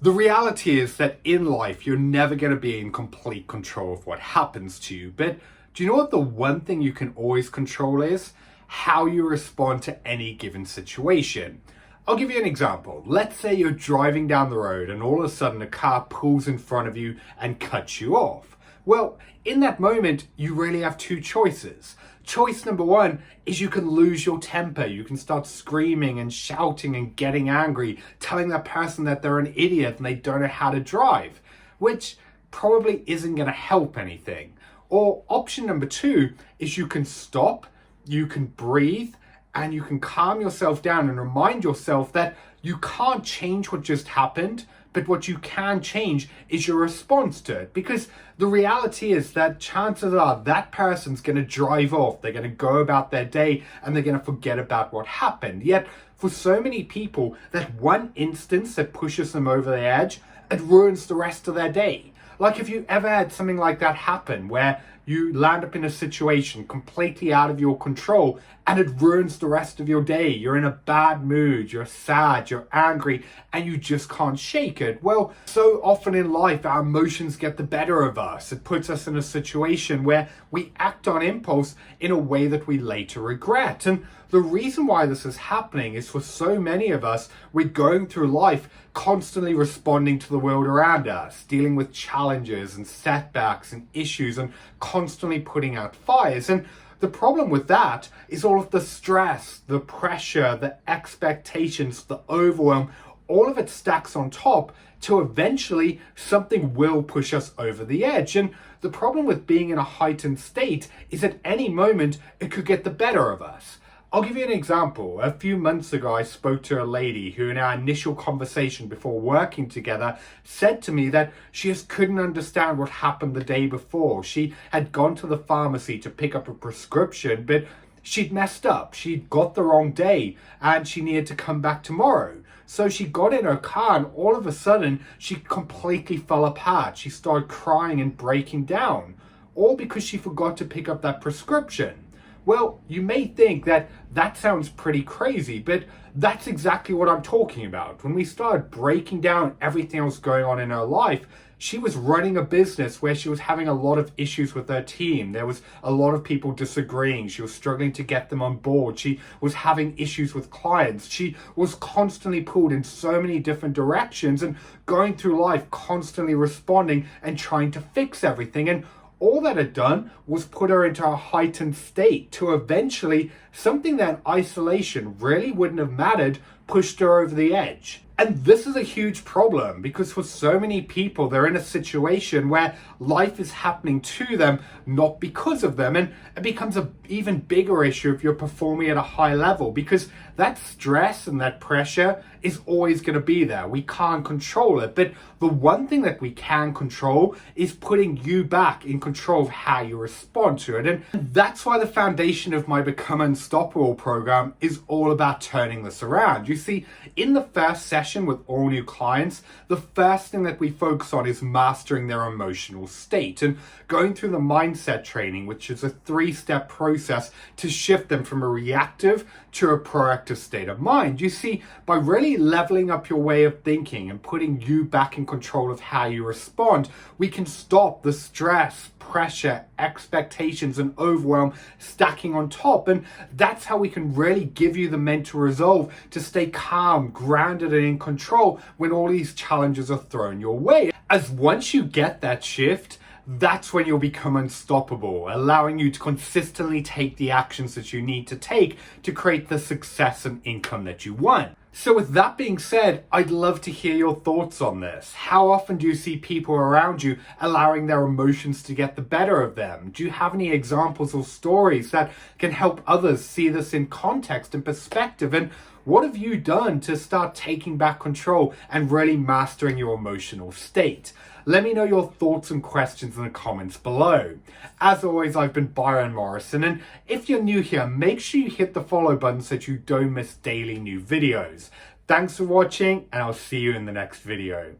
The reality is that in life, you're never going to be in complete control of what happens to you. But do you know what the one thing you can always control is? How you respond to any given situation. I'll give you an example. Let's say you're driving down the road and all of a sudden a car pulls in front of you and cuts you off. Well, in that moment, you really have two choices. Choice number one is you can lose your temper. You can start screaming and shouting and getting angry, telling that person that they're an idiot and they don't know how to drive, which probably isn't going to help anything. Or option number two is you can stop, you can breathe, and you can calm yourself down and remind yourself that you can't change what just happened, but what you can change is your response to it. Because the reality is that chances are that person's going to drive off, they're going to go about their day, and they're going to forget about what happened. Yet, for so many people, that one instance that pushes them over the edge, it ruins the rest of their day. Like, if you ever had something like that happen where you land up in a situation completely out of your control and it ruins the rest of your day. You're in a bad mood, you're sad, you're angry, and you just can't shake it. Well, so often in life, our emotions get the better of us. It puts us in a situation where we act on impulse in a way that we later regret. And the reason why this is happening is for so many of us, we're going through life constantly responding to the world around us, dealing with challenges and setbacks and issues and constantly putting out fires. And the problem with that is all of the stress, the pressure, the expectations, the overwhelm, all of it stacks on top till eventually something will push us over the edge. And the problem with being in a heightened state is at any moment it could get the better of us. I'll give you an example. A few months ago, I spoke to a lady who, in our initial conversation before working together, said to me that she just couldn't understand what happened the day before. She had gone to the pharmacy to pick up a prescription, but she'd messed up. She'd got the wrong day and she needed to come back tomorrow. So she got in her car and all of a sudden, she completely fell apart. She started crying and breaking down, all because she forgot to pick up that prescription. Well, you may think that that sounds pretty crazy, but that's exactly what I'm talking about. When we started breaking down everything else going on in her life, she was running a business where she was having a lot of issues with her team. There was a lot of people disagreeing. She was struggling to get them on board. She was having issues with clients. She was constantly pulled in so many different directions and going through life constantly responding and trying to fix everything. And all that had done was put her into a heightened state to eventually something that in isolation really wouldn't have mattered pushed her over the edge. And this is a huge problem because for so many people, they're in a situation where life is happening to them, not because of them. And it becomes an even bigger issue if you're performing at a high level because that stress and that pressure is always going to be there. We can't control it. But the one thing that we can control is putting you back in control of how you respond to it. And that's why the foundation of my Become Unstoppable program is all about turning this around. You see, in the first session with all new clients, the first thing that we focus on is mastering their emotional state and going through the mindset training, which is a 3-step process to shift them from a reactive to a proactive state of mind. You see, by really leveling up your way of thinking and putting you back in control of how you respond, we can stop the stress, pressure, expectations, and overwhelm stacking on top. And that's how we can really give you the mental resolve to stay calm, grounded, and in control when all these challenges are thrown your way. As once you get that shift, that's when you'll become unstoppable, allowing you to consistently take the actions that you need to take to create the success and income that you want. So with that being said, I'd love to hear your thoughts on this. How often do you see people around you allowing their emotions to get the better of them? Do you have any examples or stories that can help others see this in context and perspective? And what have you done to start taking back control and really mastering your emotional state? Let me know your thoughts and questions in the comments below. As always, I've been Byron Morrison, and if you're new here, make sure you hit the follow button so that you don't miss daily new videos. Thanks for watching, and I'll see you in the next video.